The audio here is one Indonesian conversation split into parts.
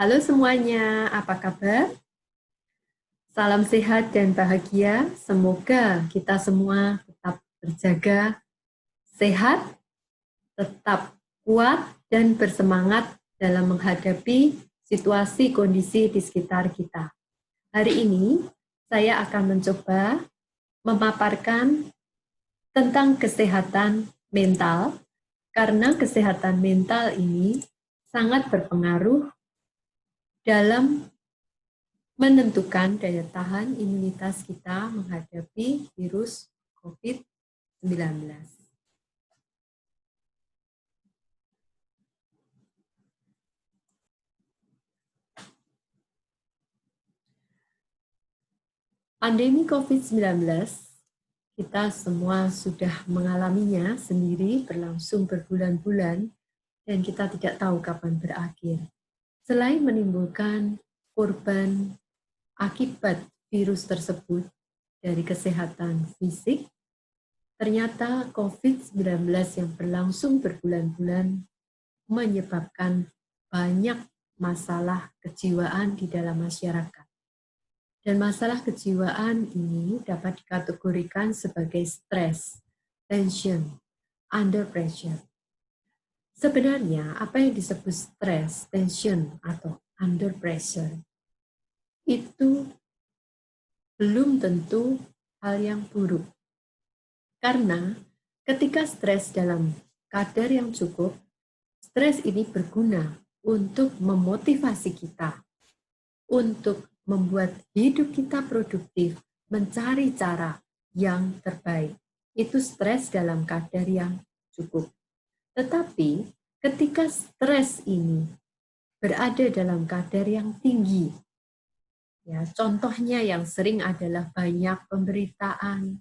Halo semuanya, apa kabar? Salam sehat dan bahagia. Semoga kita semua tetap terjaga, sehat, tetap kuat, dan bersemangat dalam menghadapi situasi kondisi di sekitar kita. Hari ini, saya akan mencoba memaparkan tentang kesehatan mental, karena kesehatan mental ini sangat berpengaruh dalam menentukan daya tahan imunitas kita menghadapi virus COVID-19. Pandemi COVID-19, kita semua sudah mengalaminya sendiri berlangsung berbulan-bulan dan kita tidak tahu kapan berakhir. Selain menimbulkan korban akibat virus tersebut dari kesehatan fisik, ternyata COVID-19 yang berlangsung berbulan-bulan menyebabkan banyak masalah kejiwaan di dalam masyarakat. Dan masalah kejiwaan ini dapat dikategorikan sebagai stres, tension, under pressure. Sebenarnya apa yang disebut stres, tension, atau under pressure itu belum tentu hal yang buruk. Karena ketika stres dalam kadar yang cukup, stres ini berguna untuk memotivasi kita, untuk membuat hidup kita produktif, mencari cara yang terbaik. Itu stres dalam kadar yang cukup. Tetapi ketika stres ini berada dalam kadar yang tinggi, ya, contohnya yang sering adalah banyak pemberitaan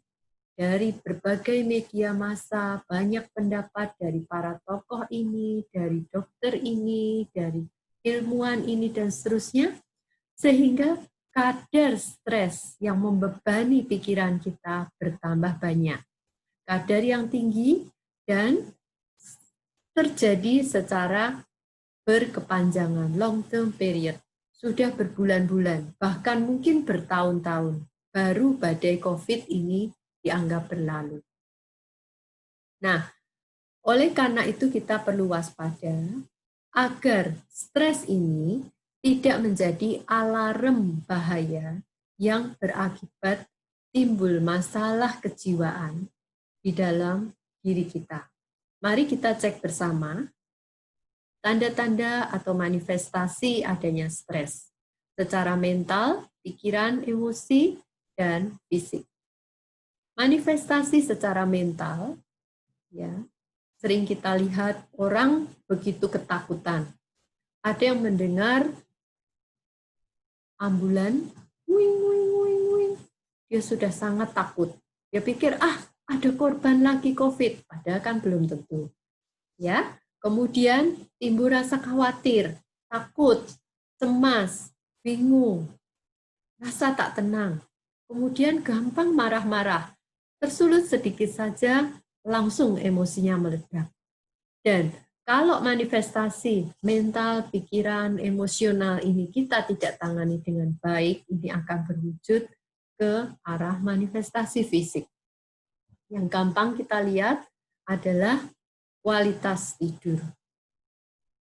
dari berbagai media massa, banyak pendapat dari para tokoh ini, dari dokter ini, dari ilmuwan ini, dan seterusnya, sehingga kadar stres yang membebani pikiran kita bertambah banyak. Kadar yang tinggi dan terjadi secara berkepanjangan, long term period, sudah berbulan-bulan, bahkan mungkin bertahun-tahun, baru badai COVID ini dianggap berlalu. Nah, oleh karena itu kita perlu waspada agar stres ini tidak menjadi alarm bahaya yang berakibat timbul masalah kejiwaan di dalam diri kita. Mari kita cek bersama tanda-tanda atau manifestasi adanya stres secara mental, pikiran, emosi, dan fisik. Manifestasi secara mental, ya, sering kita lihat orang begitu ketakutan. Ada yang mendengar ambulan, wing, wing, wing, wing. Dia sudah sangat takut. Dia pikir, ada korban lagi COVID, padahal kan belum tentu. Ya, kemudian timbul rasa khawatir, takut, cemas, bingung, rasa tak tenang. Kemudian gampang marah-marah, tersulut sedikit saja, langsung emosinya meledak. Dan kalau manifestasi mental, pikiran, emosional ini kita tidak tangani dengan baik, ini akan berwujud ke arah manifestasi fisik. Yang gampang kita lihat adalah kualitas tidur.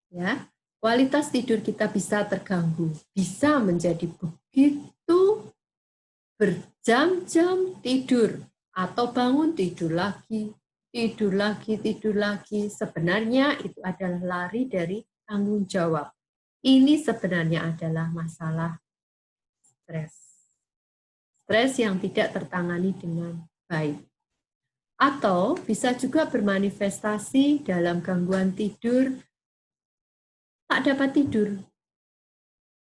Ya, kualitas tidur kita bisa terganggu, bisa menjadi begitu berjam-jam tidur atau bangun tidur lagi, tidur lagi, tidur lagi. Sebenarnya itu adalah lari dari tanggung jawab. Ini sebenarnya adalah masalah stres. Stres yang tidak tertangani dengan baik. Atau bisa juga bermanifestasi dalam gangguan tidur, tak dapat tidur.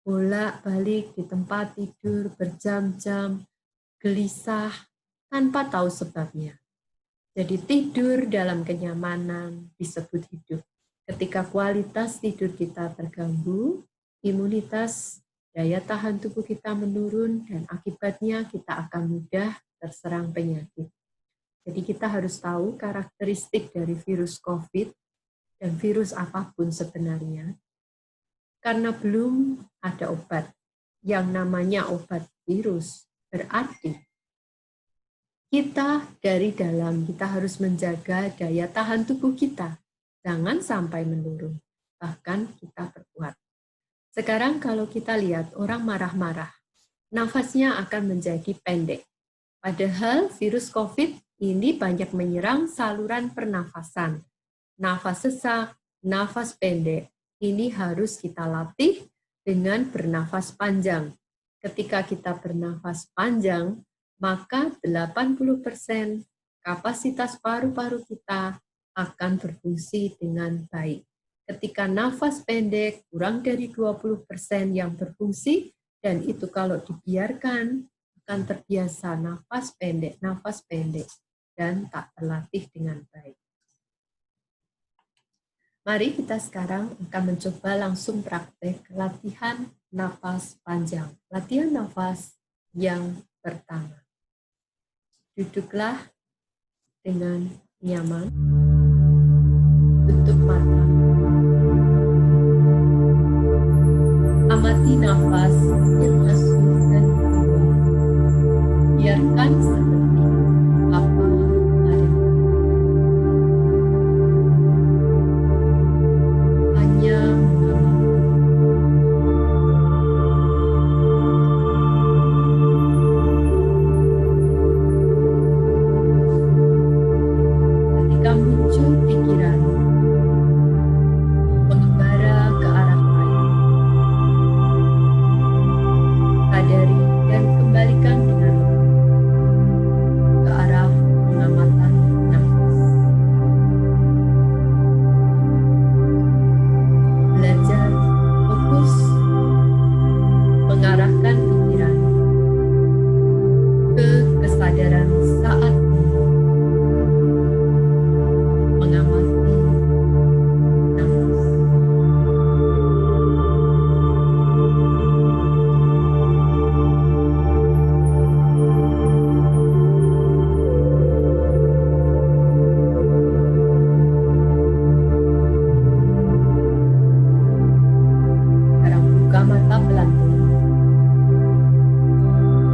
Bolak-balik di tempat tidur berjam-jam, gelisah, tanpa tahu sebabnya. Jadi tidur dalam kenyamanan disebut hidup. Ketika kualitas tidur kita terganggu, imunitas, daya tahan tubuh kita menurun, dan akibatnya kita akan mudah terserang penyakit. Jadi kita harus tahu karakteristik dari virus COVID dan virus apapun sebenarnya. karena belum ada obat yang namanya obat virus. Berarti kita dari dalam, kita harus menjaga daya tahan tubuh kita. Jangan sampai menurun, bahkan kita berkuat. Sekarang kalau kita lihat orang marah-marah, nafasnya akan menjadi pendek. Padahal virus COVID ini banyak menyerang saluran pernafasan. Nafas sesak, nafas pendek, ini harus kita latih dengan bernafas panjang. Ketika kita bernafas panjang, maka 80% kapasitas paru-paru kita akan berfungsi dengan baik. Ketika nafas pendek, kurang dari 20% yang berfungsi, dan itu kalau dibiarkan, akan terbiasa nafas pendek, dan tak terlatih dengan baik. Mari kita sekarang akan mencoba langsung praktek latihan nafas panjang. Latihan nafas yang pertama. Duduklah dengan nyaman. Tutup mata. Amati nafas yang masuk dan keluar. Biarkan seperti apa adanya. Hanya mengamati. Ketika muncul pikiran, mengembara ke arah lain. Sadari dan kembalikan dengan ke arah pengamatan nafas. Belajar fokus mengarahkan pikiran ke kesadaran saat ini. Mengamati nafas. Sekarang buka mata pelan-pelan.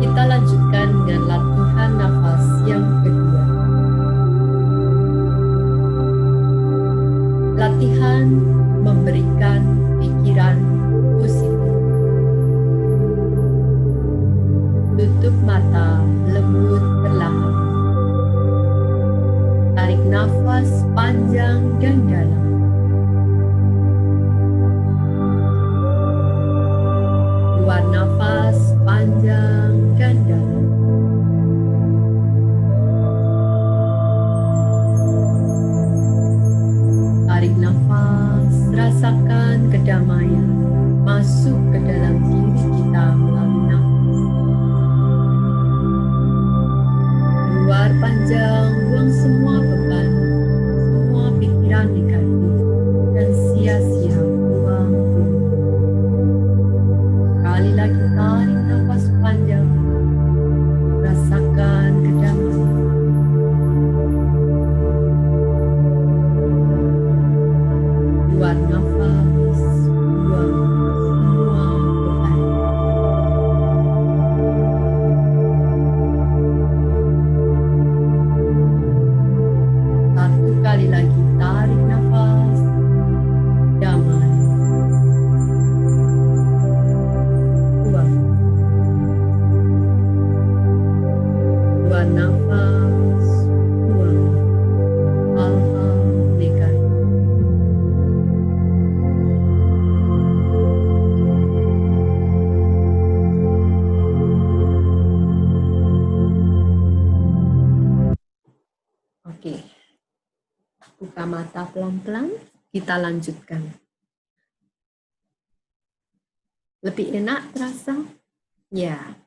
Kita lanjutkan dengan latihan nafas yang kedua. Latihan memberikan pikiran positif. Tutup mata, lembut perlahan. Tarik nafas panjang dan dalam. Keluar nafas panjang dan dalam. Tarik nafas, rasakan kedamaian masuk ke dalam diri kita melalui nafas. Keluar panjang, buang semua beban, semua pikiran negatif, dan sia-sia buang dulu. Sekali lagi tarik nafas panjang, rasakan kedamaian. Keluar nafas, buang semua beban. Satu kali lagi tarik nafas, damai. Buang. Keluar nafas, buang hal-hal negatif. Oke, buka mata pelan-pelan, kita lanjutkan. Lebih enak terasa? Ya,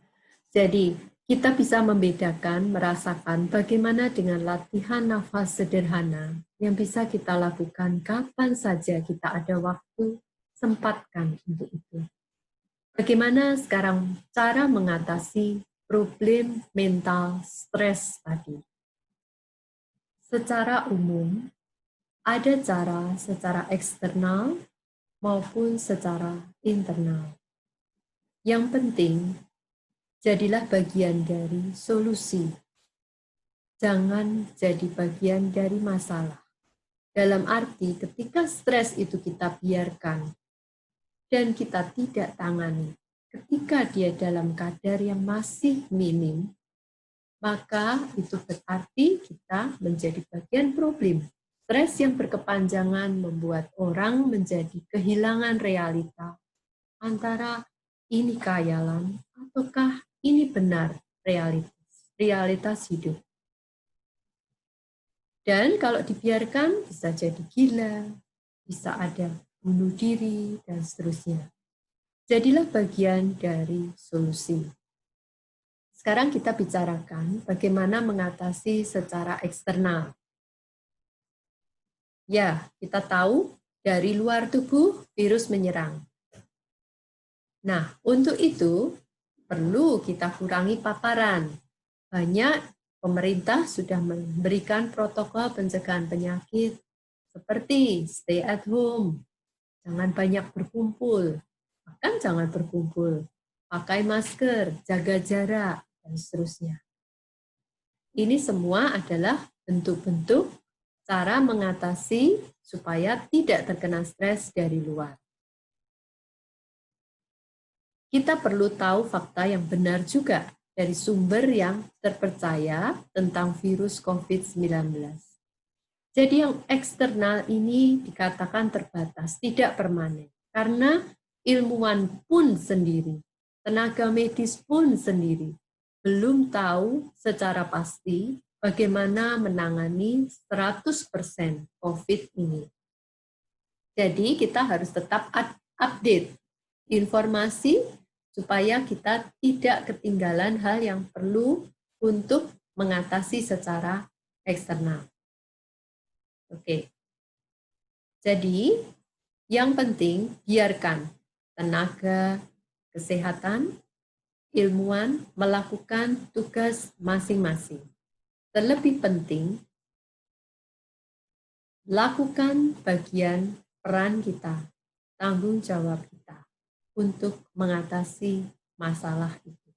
jadi kita bisa membedakan, merasakan bagaimana dengan latihan nafas sederhana yang bisa kita lakukan kapan saja kita ada waktu, sempatkan untuk itu. Bagaimana sekarang cara mengatasi problem mental stres tadi? Secara umum, ada cara secara eksternal maupun secara internal. Yang penting, jadilah bagian dari solusi. Jangan jadi bagian dari masalah. Dalam arti ketika stres itu kita biarkan dan kita tidak tangani, ketika dia dalam kadar yang masih minim, maka itu berarti kita menjadi bagian problem. Stres yang berkepanjangan membuat orang menjadi kehilangan realita antara ini khayalan ataukah ini benar realitas hidup. Dan kalau dibiarkan bisa jadi gila, bisa ada bunuh diri, dan seterusnya. Jadilah bagian dari solusi. Sekarang kita bicarakan bagaimana mengatasi secara eksternal. Ya, kita tahu dari luar tubuh virus menyerang. Nah, untuk itu perlu kita kurangi paparan. Banyak pemerintah sudah memberikan protokol pencegahan penyakit seperti stay at home, jangan banyak berkumpul, bahkan jangan berkumpul, pakai masker, jaga jarak, dan seterusnya. Ini semua adalah bentuk-bentuk cara mengatasi supaya tidak terkena stres dari luar. Kita perlu tahu fakta yang benar juga dari sumber yang terpercaya tentang virus COVID-19. Jadi yang eksternal ini dikatakan terbatas, tidak permanen. Karena ilmuwan pun sendiri, tenaga medis pun sendiri, belum tahu secara pasti bagaimana menangani 100% COVID ini. Jadi kita harus tetap update informasi supaya kita tidak ketinggalan hal yang perlu untuk mengatasi secara eksternal. Oke. Jadi, yang penting biarkan tenaga kesehatan, ilmuwan melakukan tugas masing-masing. Terlebih penting, lakukan bagian peran kita, tanggung jawab kita untuk mengatasi masalah itu,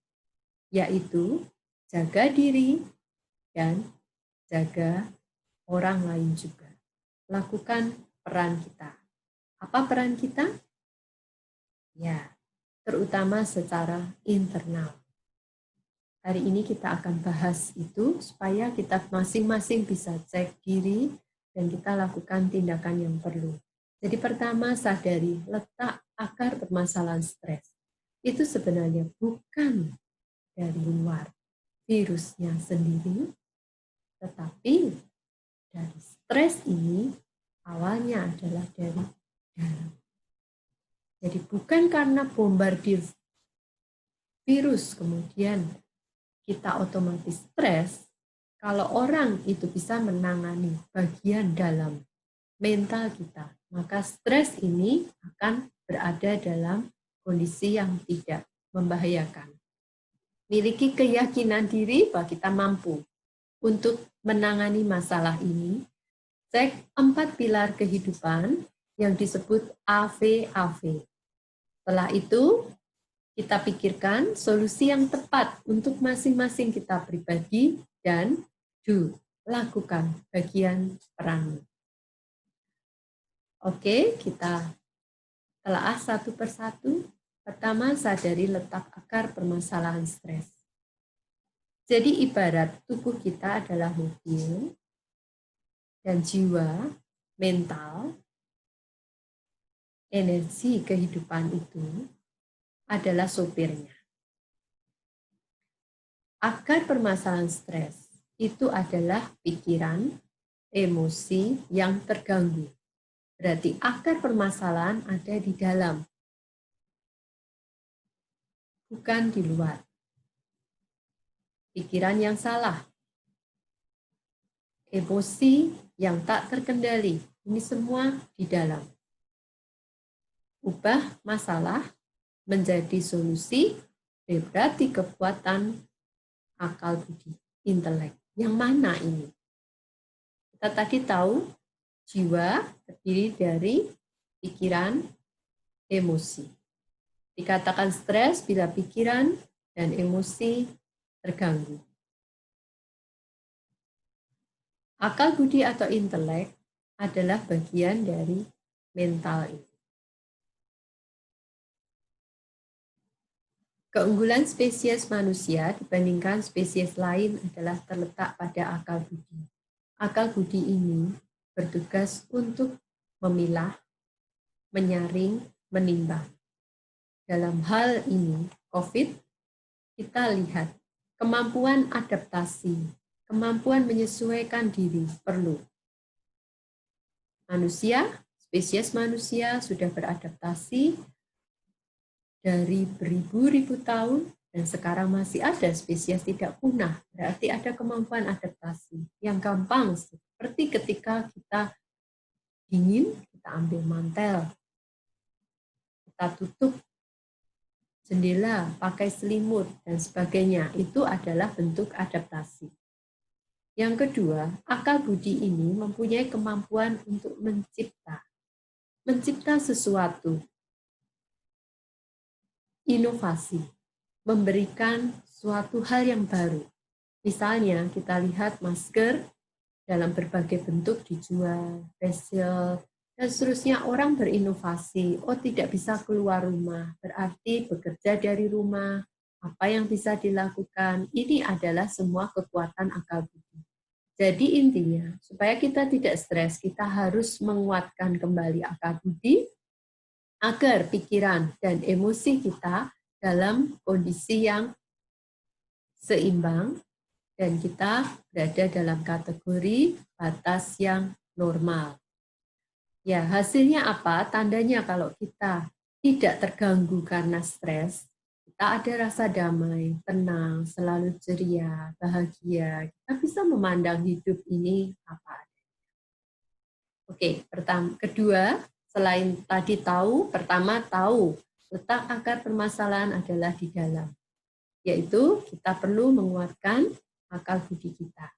yaitu jaga diri dan jaga orang lain juga. Lakukan peran kita. Apa peran kita? Ya, terutama secara internal. Hari ini kita akan bahas itu supaya kita masing-masing bisa cek diri dan kita lakukan tindakan yang perlu. Jadi pertama, sadari letak akar permasalahan stres. Itu sebenarnya bukan dari luar virusnya sendiri, tetapi dari stres ini awalnya adalah dari dalam. Jadi bukan karena bombardir virus kemudian kita otomatis stres. Kalau orang itu bisa menangani bagian dalam mental kita, maka stres ini akan berada dalam kondisi yang tidak membahayakan. Miliki keyakinan diri bahwa kita mampu untuk menangani masalah ini. Cek 4 pilar kehidupan yang disebut AV-AV. Setelah itu, kita pikirkan solusi yang tepat untuk masing-masing kita pribadi dan lakukan bagian peranmu. Oke, kita telaah satu persatu. Pertama, sadari letak akar permasalahan stres. Jadi ibarat tubuh kita adalah mobil dan jiwa, mental, energi kehidupan itu adalah sopirnya. Akar permasalahan stres itu adalah pikiran, emosi yang terganggu. Berarti akar permasalahan ada di dalam, bukan di luar. Pikiran yang salah, emosi yang tak terkendali, ini semua di dalam. Ubah masalah menjadi solusi, berarti kekuatan akal budi, intelek. Yang mana ini? Kita tadi tahu jiwa terdiri dari pikiran, emosi. Dikatakan stres bila pikiran dan emosi terganggu. Akal budi atau intelek adalah bagian dari mental ini. Keunggulan spesies manusia dibandingkan spesies lain adalah terletak pada akal budi. Akal budi ini bertugas untuk memilah, menyaring, menimbang. Dalam hal ini, COVID, kita lihat kemampuan adaptasi, kemampuan menyesuaikan diri perlu. Manusia, spesies manusia sudah beradaptasi dari beribu-ribu tahun, dan sekarang masih ada spesies tidak punah, berarti ada kemampuan adaptasi yang gampang, seperti ketika kita dingin, kita ambil mantel, kita tutup jendela, pakai selimut, dan sebagainya. Itu adalah bentuk adaptasi. Yang kedua, akal budi ini mempunyai kemampuan untuk mencipta sesuatu, inovasi, memberikan suatu hal yang baru. Misalnya kita lihat masker dalam berbagai bentuk dijual, facial, dan seterusnya. Orang berinovasi, oh tidak bisa keluar rumah, berarti bekerja dari rumah, apa yang bisa dilakukan, ini adalah semua kekuatan akal budi. Jadi intinya, supaya kita tidak stres, kita harus menguatkan kembali akal budi, agar pikiran dan emosi kita dalam kondisi yang seimbang dan kita berada dalam kategori batas yang normal. Ya, hasilnya apa? Tandanya kalau kita tidak terganggu karena stres, kita ada rasa damai, tenang, selalu ceria, bahagia. Kita bisa memandang hidup ini apa adanya. Oke, kedua, selain tadi tahu, pertama tahu letak akar permasalahan adalah di dalam, yaitu kita perlu menguatkan akal budi kita.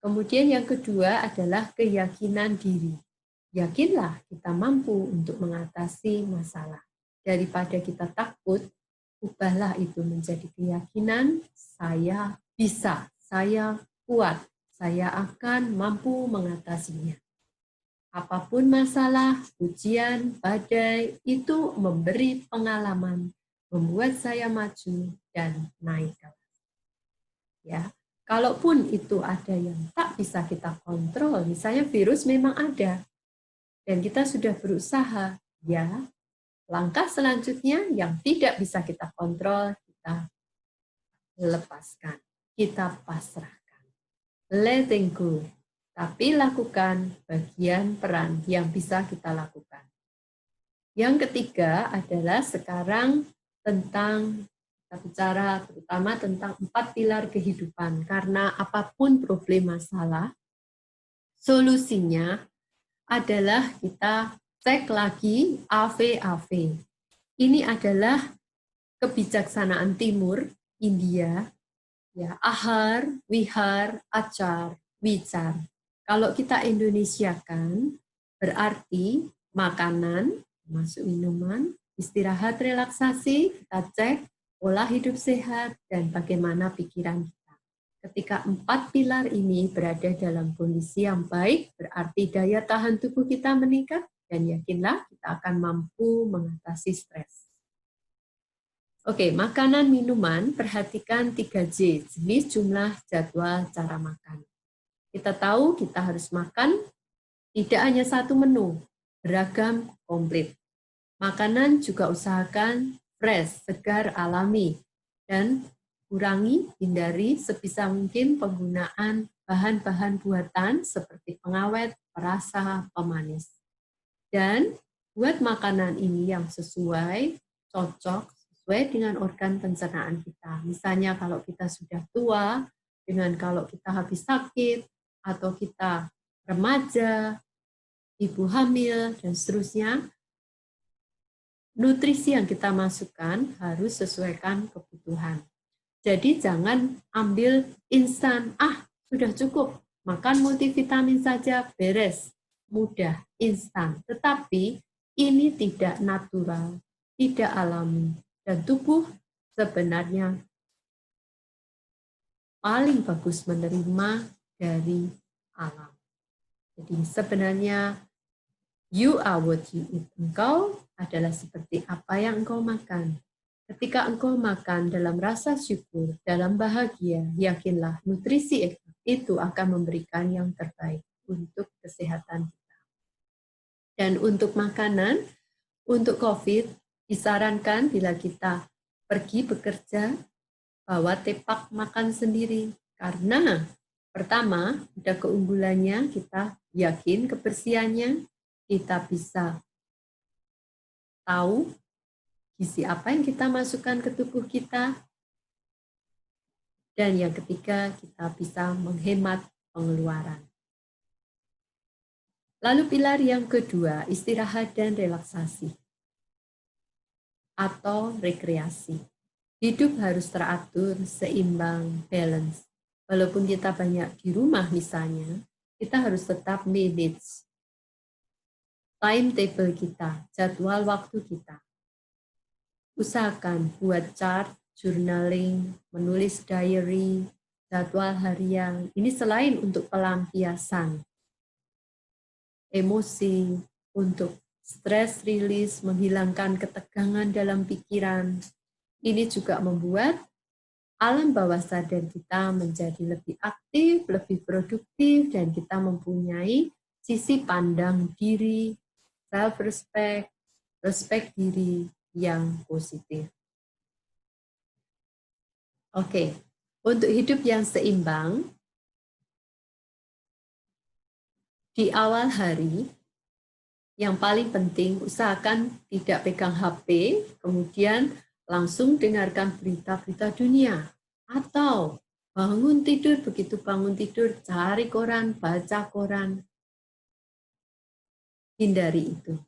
Kemudian yang kedua adalah keyakinan diri. Yakinlah kita mampu untuk mengatasi masalah. Daripada kita takut, ubahlah itu menjadi keyakinan, saya bisa, saya kuat, saya akan mampu mengatasinya. Apapun masalah, ujian, badai, itu memberi pengalaman, membuat saya maju dan naik kelas. Ya, kalaupun itu ada yang tak bisa kita kontrol, misalnya virus memang ada, dan kita sudah berusaha, ya, langkah selanjutnya yang tidak bisa kita kontrol, kita lepaskan, kita pasrahkan. Letting go. Tapi lakukan bagian peran yang bisa kita lakukan. Yang ketiga adalah sekarang tentang, kita bicara terutama tentang 4 pilar kehidupan. Karena apapun problem masalah, solusinya adalah kita cek lagi AV-AV. Ini adalah kebijaksanaan timur, India, ya, ahar, wihar, acar, wicar. Kalau kita Indonesiakan, berarti makanan, masuk minuman, istirahat, relaksasi, kita cek pola hidup sehat, dan bagaimana pikiran kita. Ketika 4 pilar ini berada dalam kondisi yang baik, berarti daya tahan tubuh kita meningkat, dan yakinlah kita akan mampu mengatasi stres. Oke, makanan, minuman, perhatikan 3J, jenis, jumlah, jadwal, cara makan. Kita tahu kita harus makan tidak hanya satu menu, beragam, komplit. Makanan juga usahakan fresh, segar, alami, dan hindari sebisa mungkin penggunaan bahan-bahan buatan seperti pengawet, perasa, pemanis. Dan buat makanan ini yang sesuai, cocok, sesuai dengan organ pencernaan kita. Misalnya kalau kita sudah tua, dengan kalau kita habis sakit, atau kita remaja, ibu hamil, dan seterusnya, nutrisi yang kita masukkan harus sesuaikan kebutuhan. Jadi jangan ambil instan, sudah cukup, makan multivitamin saja, beres, mudah, instan. Tetapi ini tidak natural, tidak alami, dan tubuh sebenarnya paling bagus menerima dari alam. Jadi sebenarnya you are what you eat. Engkau adalah seperti apa yang engkau makan. Ketika engkau makan dalam rasa syukur, dalam bahagia, yakinlah nutrisi itu akan memberikan yang terbaik untuk kesehatan kita. Dan untuk makanan, untuk COVID, disarankan bila kita pergi bekerja, bawa tepak makan sendiri. Karena pertama, ada keunggulannya, kita yakin kebersihannya, kita bisa tahu gizi apa yang kita masukkan ke tubuh kita. Dan yang ketiga, kita bisa menghemat pengeluaran. Lalu pilar yang kedua, istirahat dan relaksasi atau rekreasi. Hidup harus teratur, seimbang, balance. Walaupun kita banyak di rumah misalnya, kita harus tetap manage timetable kita, jadwal waktu kita. Usahakan buat chart, journaling, menulis diary, jadwal harian. Ini selain untuk pelampiasan emosi, untuk stress release, menghilangkan ketegangan dalam pikiran. Ini juga membuat alam bawah sadar kita menjadi lebih aktif, lebih produktif, dan kita mempunyai sisi pandang diri, self-respect, respect diri yang positif. Oke, untuk hidup yang seimbang, di awal hari, yang paling penting usahakan tidak pegang HP, kemudian langsung dengarkan berita-berita dunia. Atau bangun tidur, begitu bangun tidur, cari koran, baca koran. Hindari itu.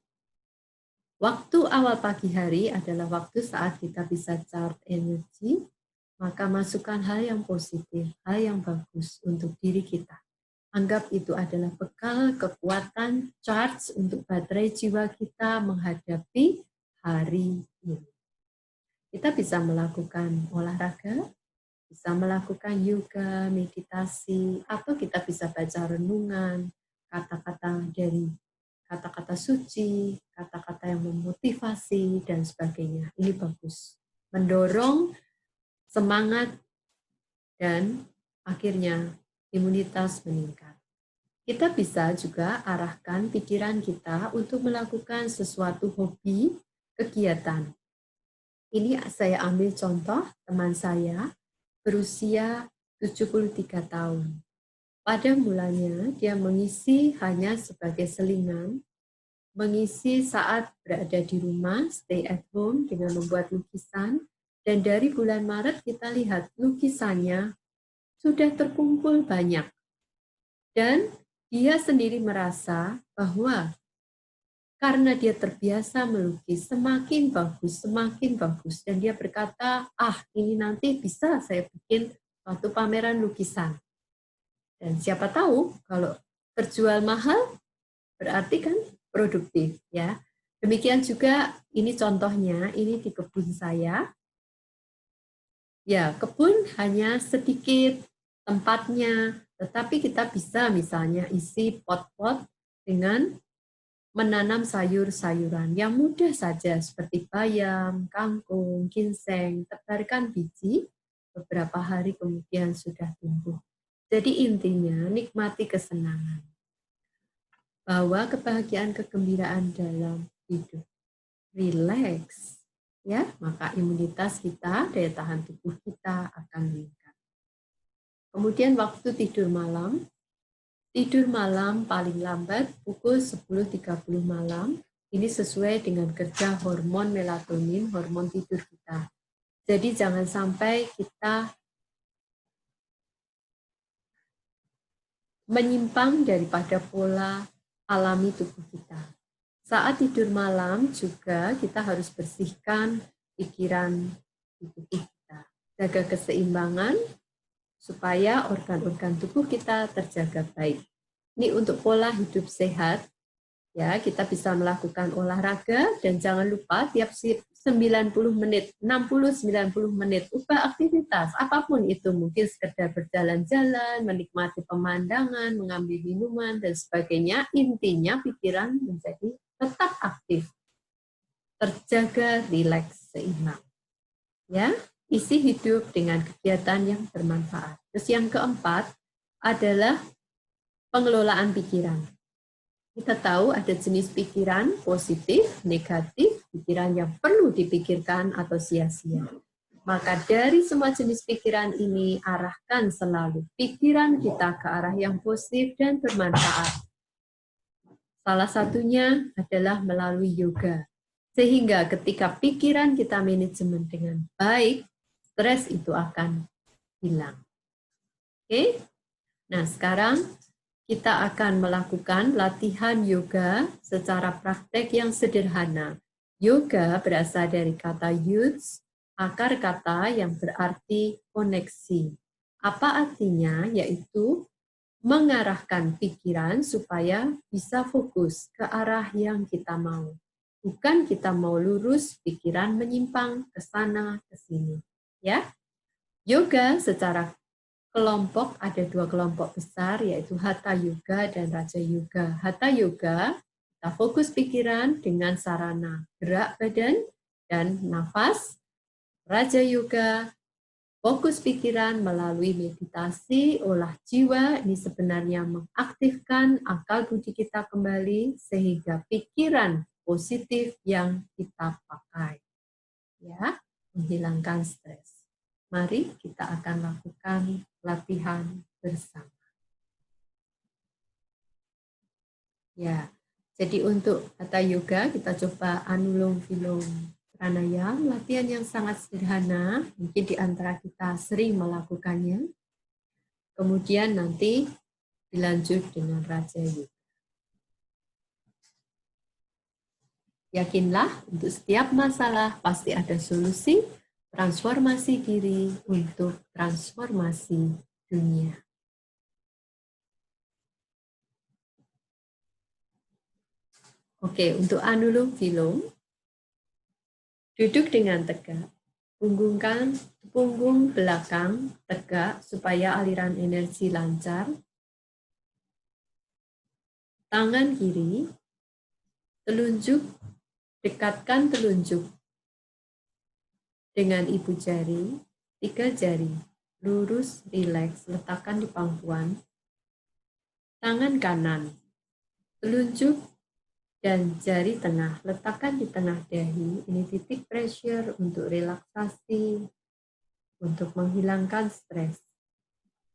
Waktu awal pagi hari adalah waktu saat kita bisa charge energi, maka masukkan hal yang positif, hal yang bagus untuk diri kita. Anggap itu adalah bekal, kekuatan, charge untuk baterai jiwa kita menghadapi hari ini. Kita bisa melakukan olahraga, bisa melakukan yoga, meditasi, atau kita bisa baca renungan, kata-kata dari kata-kata suci, kata-kata yang memotivasi, dan sebagainya. Ini bagus. Mendorong semangat dan akhirnya imunitas meningkat. Kita bisa juga arahkan pikiran kita untuk melakukan sesuatu hobi, kegiatan. Ini saya ambil contoh teman saya berusia 73 tahun. Pada mulanya dia mengisi hanya sebagai selingan, mengisi saat berada di rumah, stay at home dengan membuat lukisan, dan dari bulan Maret kita lihat lukisannya sudah terkumpul banyak. Dan dia sendiri merasa bahwa karena dia terbiasa melukis, semakin bagus. Dan dia berkata, ini nanti bisa saya bikin suatu pameran lukisan. Dan siapa tahu kalau terjual mahal, berarti kan produktif. Ya. Demikian juga ini contohnya, ini di kebun saya. Ya, kebun hanya sedikit tempatnya, tetapi kita bisa misalnya isi pot-pot dengan menanam sayur-sayuran yang mudah saja seperti bayam, kangkung, ginseng, tebarkan biji, beberapa hari kemudian sudah tumbuh. Jadi intinya nikmati kesenangan. Bawa kebahagiaan, kegembiraan dalam hidup. Relax. Ya, maka imunitas kita, daya tahan tubuh kita akan meningkat. Kemudian waktu tidur malam paling lambat pukul 10.30 malam, ini sesuai dengan kerja hormon melatonin, hormon tidur kita. Jadi jangan sampai kita menyimpang daripada pola alami tubuh kita. Saat tidur malam juga kita harus bersihkan pikiran di tubuh kita. Jaga keseimbangan supaya organ-organ tubuh kita terjaga baik. Ini untuk pola hidup sehat Ya, kita bisa melakukan olahraga dan jangan lupa tiap 90 menit, 60-90 menit ubah aktivitas apapun itu, mungkin sekedar berjalan-jalan, menikmati pemandangan, mengambil minuman dan sebagainya. Intinya pikiran menjadi tetap aktif, terjaga, rileks, seimbang. Ya, isi hidup dengan kegiatan yang bermanfaat. Terus yang keempat adalah pengelolaan pikiran. Kita tahu ada jenis pikiran positif, negatif, pikiran yang perlu dipikirkan atau sia-sia. Maka dari semua jenis pikiran ini, arahkan selalu pikiran kita ke arah yang positif dan bermanfaat. Salah satunya adalah melalui yoga. Sehingga ketika pikiran kita manajemen dengan baik, stres itu akan hilang. Oke? Nah, sekarang kita akan melakukan latihan yoga secara praktek yang sederhana. Yoga berasal dari kata yuds, akar kata yang berarti koneksi. Apa artinya? Yaitu mengarahkan pikiran supaya bisa fokus ke arah yang kita mau. Bukan kita mau lurus, pikiran menyimpang ke sana, ke sini. Ya, yoga secara kelompok, ada dua kelompok besar, yaitu Hatha Yoga dan Raja Yoga. Hatha Yoga, kita fokus pikiran dengan sarana gerak badan dan nafas. Raja Yoga, fokus pikiran melalui meditasi, olah jiwa. Ini sebenarnya mengaktifkan akal budi kita kembali, sehingga pikiran positif yang kita pakai. Ya, menghilangkan stres. Mari kita akan lakukan latihan bersama. Ya, jadi untuk Hatha Yoga kita coba Anulom Vilom Pranayam, latihan yang sangat sederhana, mungkin di antara kita sering melakukannya. Kemudian nanti dilanjut dengan Raja Yoga. Yakinlah, untuk setiap masalah pasti ada solusi. Transformasi diri untuk transformasi dunia. Oke, untuk Anulom Vilom, duduk dengan tegak. Punggungkan punggung belakang tegak supaya aliran energi lancar. Tangan kiri, telunjuk, dekatkan telunjuk dengan ibu jari, 3 jari, lurus, rileks, letakkan di pangkuan. Tangan kanan, telunjuk dan jari tengah, letakkan di tengah dahi. Ini titik pressure untuk relaksasi, untuk menghilangkan stres.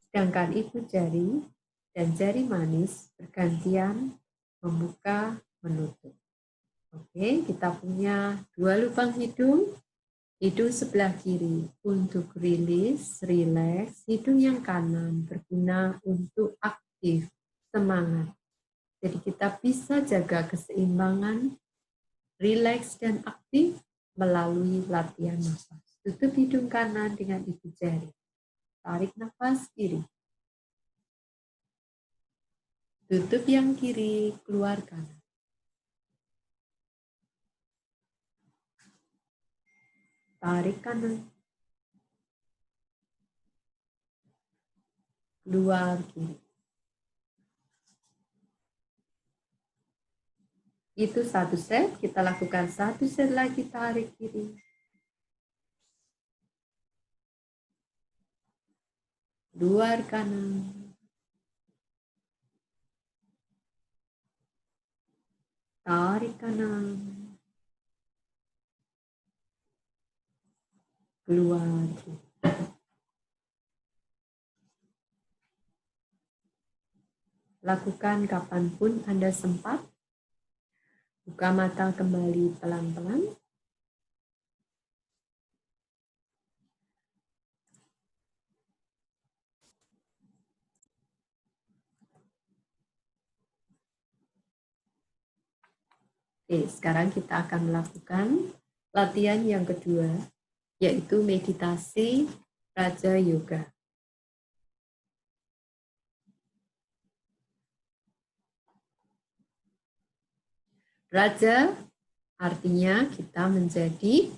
Sedangkan ibu jari dan jari manis bergantian membuka, menutup. Oke, kita punya 2 lubang hidung. Hidung sebelah kiri untuk rilis, rileks. Hidung yang kanan berguna untuk aktif, semangat. Jadi kita bisa jaga keseimbangan, rileks dan aktif melalui latihan nafas. Tutup hidung kanan dengan ibu jari. Tarik nafas kiri. Tutup yang kiri, keluar kanan. Tarik kanan. Keluar kiri. Itu 1 set, kita lakukan 1 set lagi, tarik kiri. Keluar kanan. Tarik kanan. Keluar kiri. Lakukan kapanpun Anda sempat. Buka mata kembali pelan-pelan. Oke, sekarang kita akan melakukan latihan yang kedua, yaitu meditasi Raja Yoga. Raja artinya kita menjadi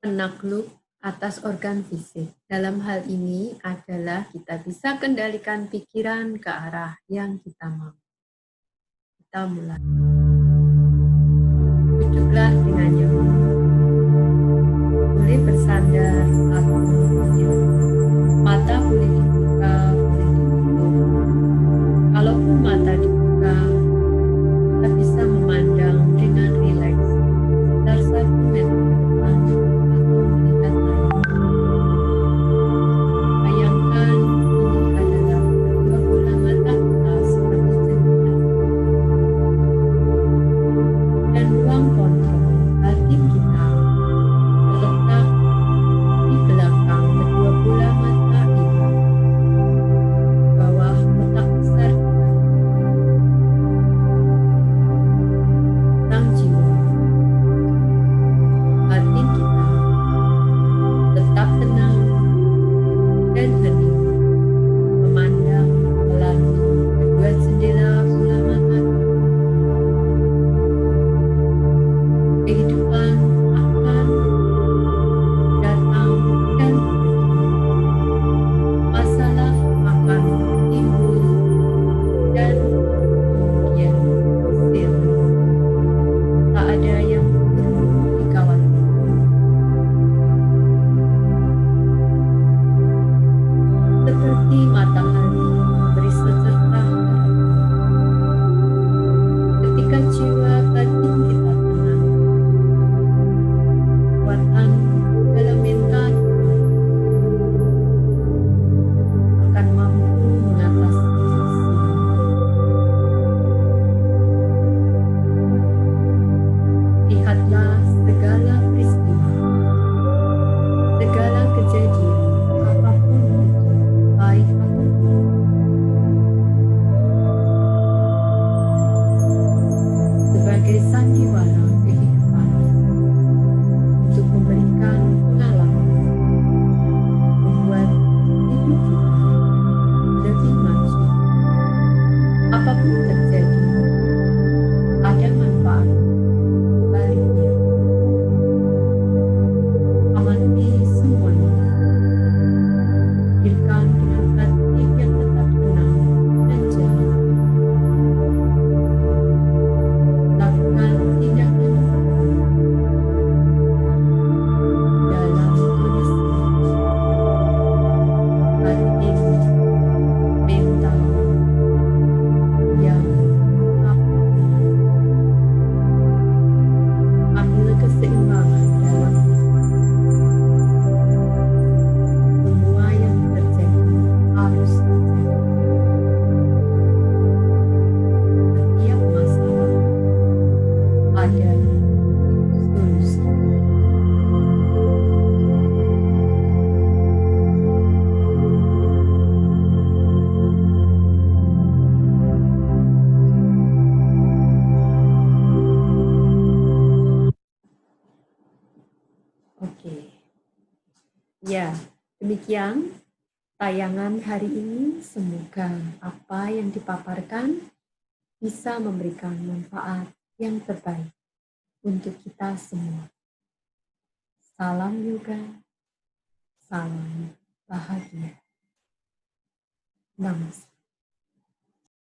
penakluk atas organ fisik. Dalam hal ini adalah kita bisa kendalikan pikiran ke arah yang kita mau. Kita mulai. Duduklah dengan nyaman. Boleh bersandar atau berdiam. Mata boleh dibuka, boleh ditutup. Kalaupun mata dibuka, kita bisa memandang dengan rileks sekitar 1 meter ke depan atau melihat langit. Bayangkan ini adalah kedua bola mata kita seperti jendela. Dan ruang kontrol batin kita terletak di belakang kedua bola mata ini, bawah otak besar kita. Sang jiwa, batin kita tetap tenang dan hening, memandang melalui kedua jendela bola mata. Kehidupan akan datang dan pergi. Masalah akan timbul dan kemudian berlalu. Tak ada yang perlu dikhawatirkan. Seperti matahari memberi secercah harapan. Ketika jiwa batin kita tenang, kekuatan dalam mental akan mampu mengatasi semua. Lihatlah segala peristiwa, segala kejadian, apapun itu, baik atau buruk, sebagai sandiwara kehidupan untuk memberikan pengalaman, membuat hidup kita lebih maju. Apapun terjadi, ada manfaat di baliknya. Amati semuanya. Pikirkan dengan hati yang tetap tenang dan jernih. Lakukan tindakan dalam kondisi batin, mental yang tetap tenang. Ambil keseimbangan dalam semua yang terjadi harus terjadi. Setiap masalah ada solusi. Oke. Ya, demikian tayangan hari ini. Semoga apa yang dipaparkan bisa memberikan manfaat yang terbaik untuk kita semua. Salam yoga, salam bahagia. Namaste.